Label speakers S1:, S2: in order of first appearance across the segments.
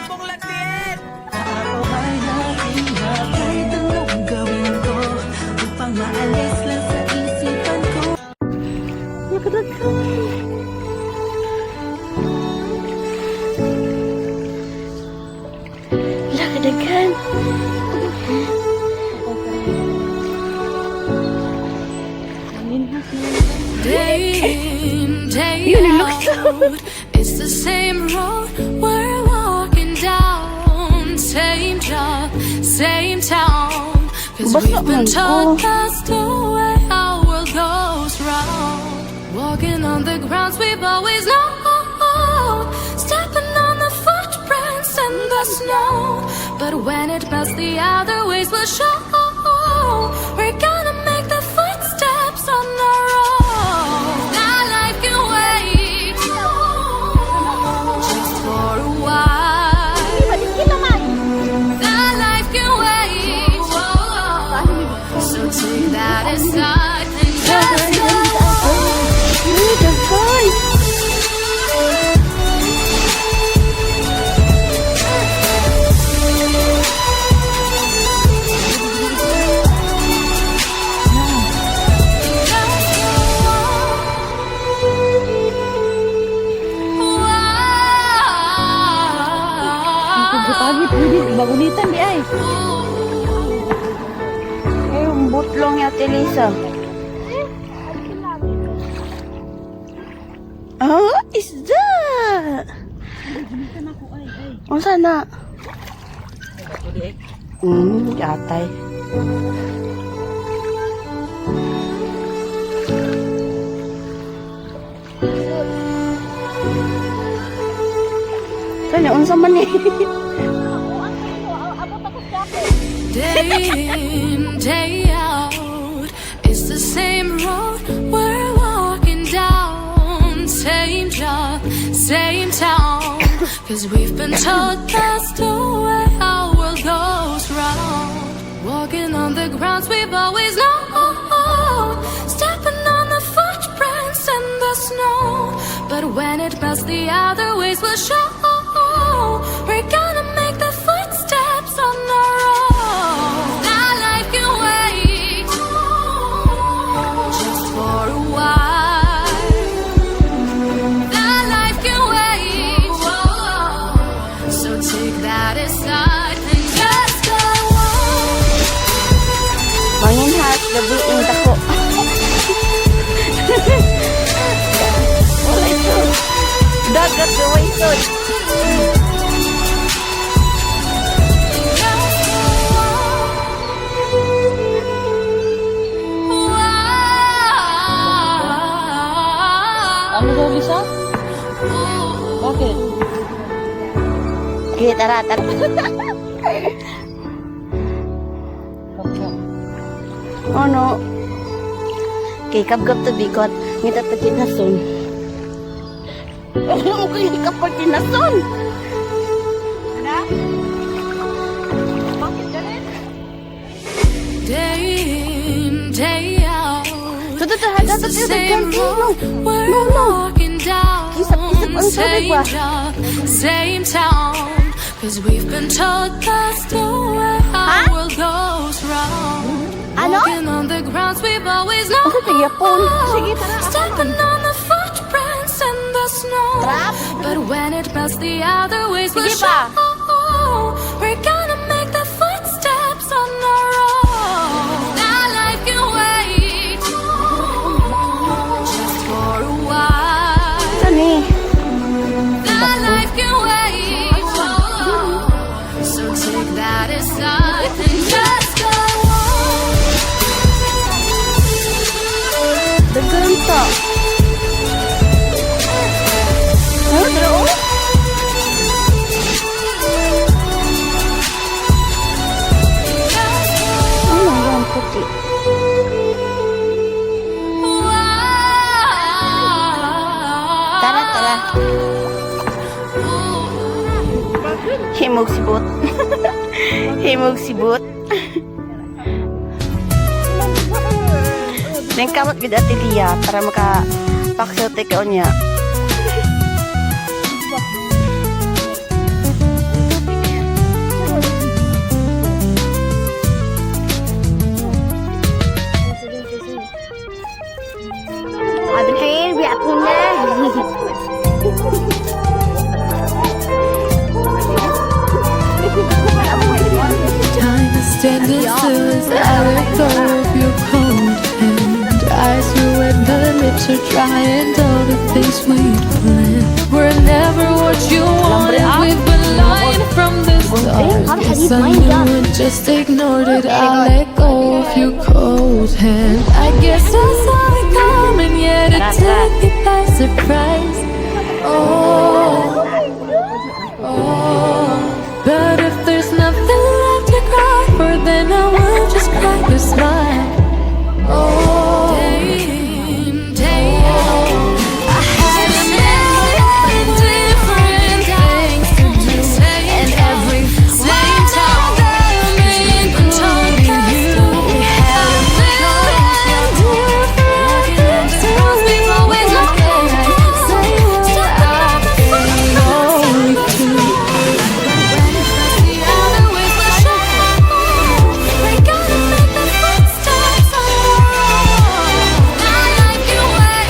S1: pong latin!
S2: Ako ay nahinap, kahit anong gawin ko upang maalis lang sa isipan ko.
S3: Lakadagan.
S4: Day out, it's the same road we're walking down. Same job, same town. Cause we've been told that's the way our world goes round. Walking on the grounds we've always known, stepping on the footprints in the snow. But when it melts, the other ways will show. We're gonna make the footsteps on our own. That life can wait just for a while. That life can wait. So take that aside and just go.
S3: Pagi pwede bagunitan di ay. Yung butlong ya Telisa. Ah, isda. Ang sana. Yatay. Sana unsa man ni?
S4: Day in, day out, it's the same road we're walking down. Same job, same town. Cause we've been told that's the way our world goes round. Walking on the grounds we've always known, stepping on the footprints in the snow. But when it melts, the other ways will show. We're gonna make the footsteps on our own. That life can wait just for a while. That life can wait. So take that aside and just go on.
S3: Manginhas gabi ing dako. Wala ito. Dagat gaway ito.
S5: Ano daw bisa? Bakit?
S3: Okay, tara. Ano? Okay, kabgab to bikot. Ngita to kinason. Okay, hindi ka pa kinason.
S4: Day in, day out.
S3: It's the same road
S4: we're walking down. Same
S3: ba?
S4: job, same town. Cause we've been told that's the way our world goes round.
S3: Ano?
S4: Walking on the grounds we've always known.
S3: Ako sa Yapon. Sige, tara.
S4: Stepping on the footprints in the snow.
S3: Trap.
S4: But when it melts, the other ways will
S3: Sige
S4: show.
S3: pa.
S4: We're gonna make the footsteps on our own. That life can wait just for a while.
S3: Sani?
S4: That life can wait. So take that aside and just go on.
S3: Dagan to. Ano, dalawa? Ano yan, puti? Tara. Himog sibot. Himog sibot. Neng kamot gid ati Lia para maka-paksote ka unya.
S4: Guess I knew and just ignored it. I let go of your cold hand. I guess I saw it coming, yet it took me by surprise. Oh, oh. But if there's nothing left to cry for, then I will just crack a smile. Oh, day in, day out, I had a million different things to do, and every same time that I made the talk you. We had a million different things to do, we've always loved it. Say what I know to. The other ways will show. We gotta make the footsteps on our own. I like your way.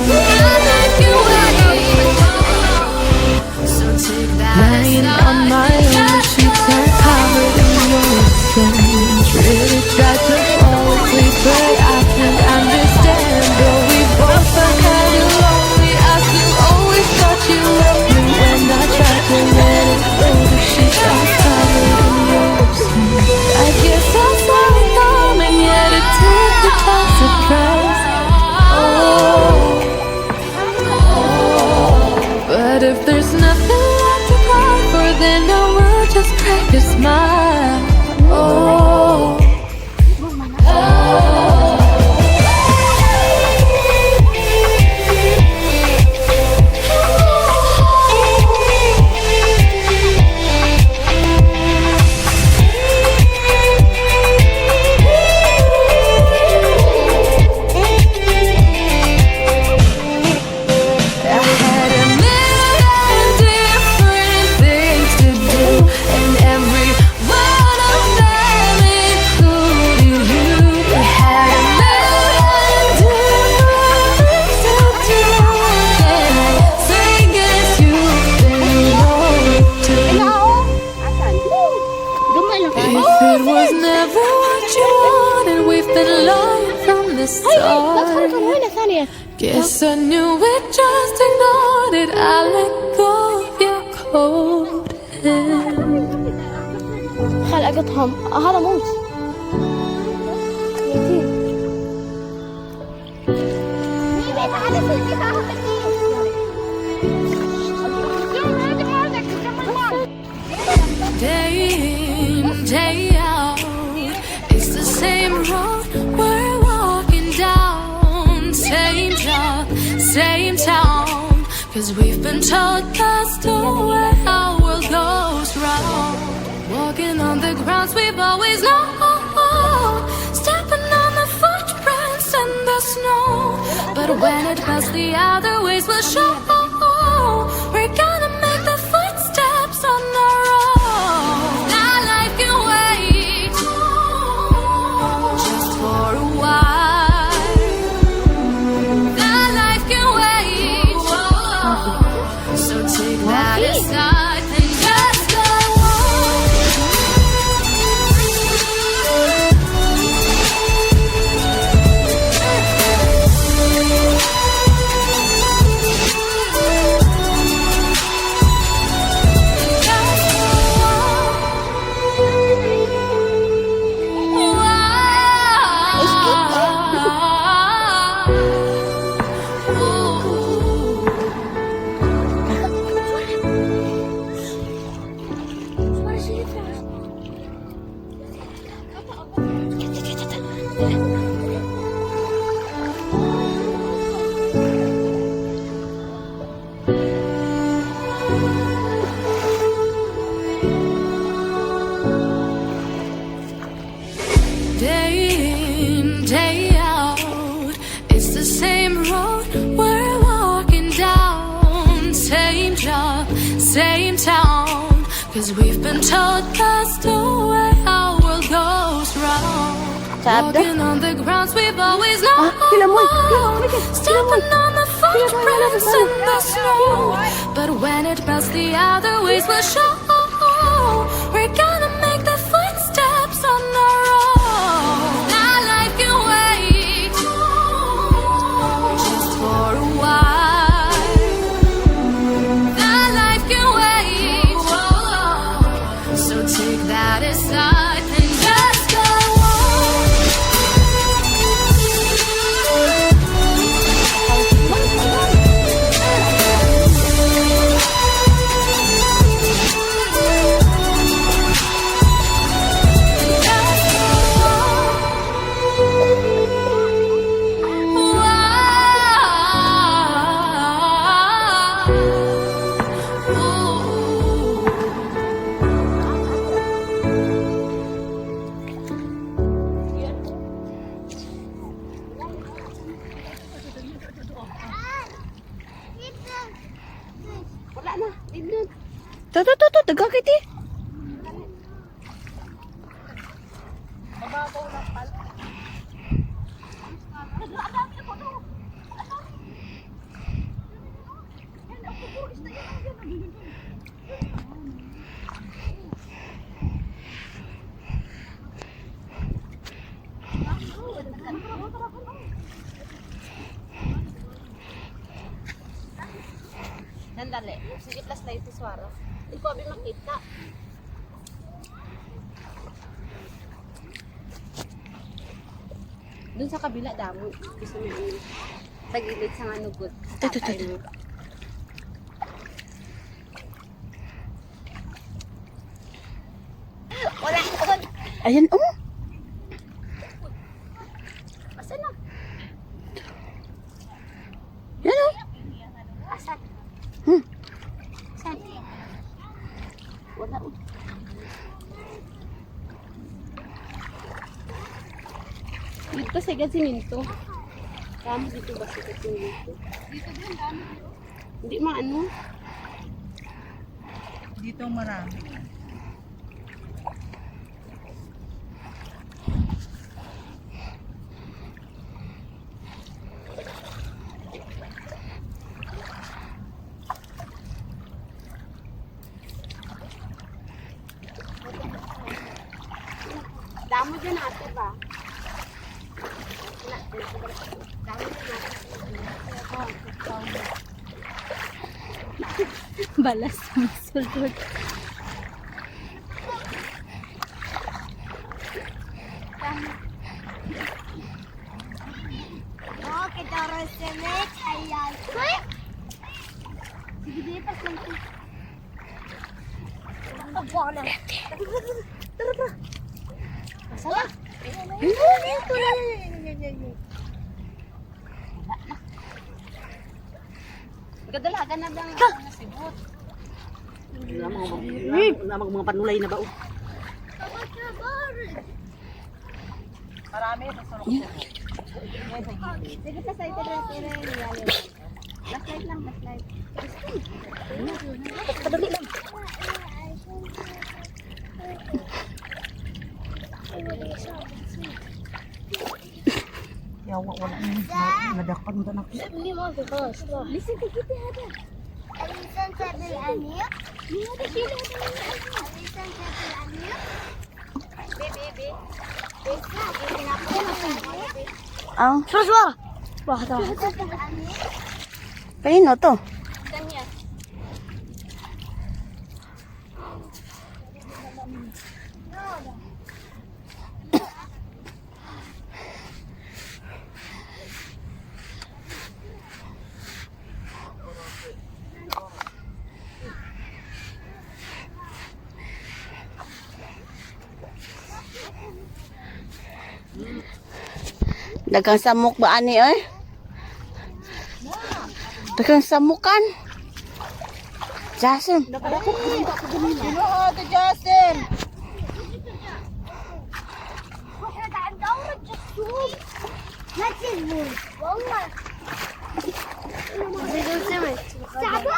S4: I like your way. So take that. Lying on my own sheets and covered in your skin. Really tried to fall asleep, but I can't understand. Though we both felt kinda lonely, I still always thought you loved me. When I tried to let it go, the sheets are covered in your skin. I guess I saw it coming, yet it took me by surprise. Oh, but if there's nothing left to cry for, then I will just crack a smile. Oh, I had a million different things to do, and every one of them included you. We had a million different things to do, and I guess you've been lonely too. If it was never what you wanted, we've been lying from the start. Guess I knew it, just ignored it. I let go of your cold hand.
S5: خل اقطهم هذا موت.
S4: Day in, day out, it's the same road we're walking down. Same job, same town. Cause we've been told that's the way our world goes round. Walking on the grounds we've always known, stepping on the footprints in the snow. But when it melts, the other ways will show. We're gonna make the footsteps on our own. Our life can wait just for a while. Our life can wait. So take that aside and just go Day in, day out, it's the same road we're walking down. Same job, same town. Cause we've been told that's the way our world goes round. Walking on the grounds we've always known, stepping on the footprints in the snow. But when it melts, the other ways will show. We're gonna make the footsteps on our own. Our life can wait just for a while.
S3: To, dagakit eh.
S5: Nandali. Sige, plus na ito, Swara. Hindi ko abi makita. Doon sa kabila, damo. Gusto mo yun. Tagilid sa nga nugot. Tatay mo. Wala!
S3: Ayan, oh.
S5: Asan na?
S3: Yan, oh.
S5: Asan?
S3: Hmm.
S5: Asan? Wala. Dito sa siminto. Kamo dito ba sa siminto? Dito din dami. Hindi maano.
S2: Dito marami.
S5: Damo dyan ate ba? Balas sa sulod. Oh, kita resenet ayan. Sige, di pa kunti. Bola. Tara, tara. Masaya. Gadalagan na lang ang sibot.
S3: Mga panulay na ba, oh.
S2: Marami sa surok.
S5: Sige pa sa ito na rin. Last night lang, last night.
S3: Kadali lang.
S2: Yawa, wala nadakpan mo na.
S5: Hindi mo ako ba? Listen to kita ada. Alisan sa bilanyo? Hindi ada sila. Alisan sa bilanyo? Bebe.
S3: Ang.
S5: Suara. Wah, dah.
S3: Kanino to?
S5: Kanya.
S3: Dagang samok ba ani eh? Dagang samukan. Jason.
S2: Sino ate Justin?
S5: Sabi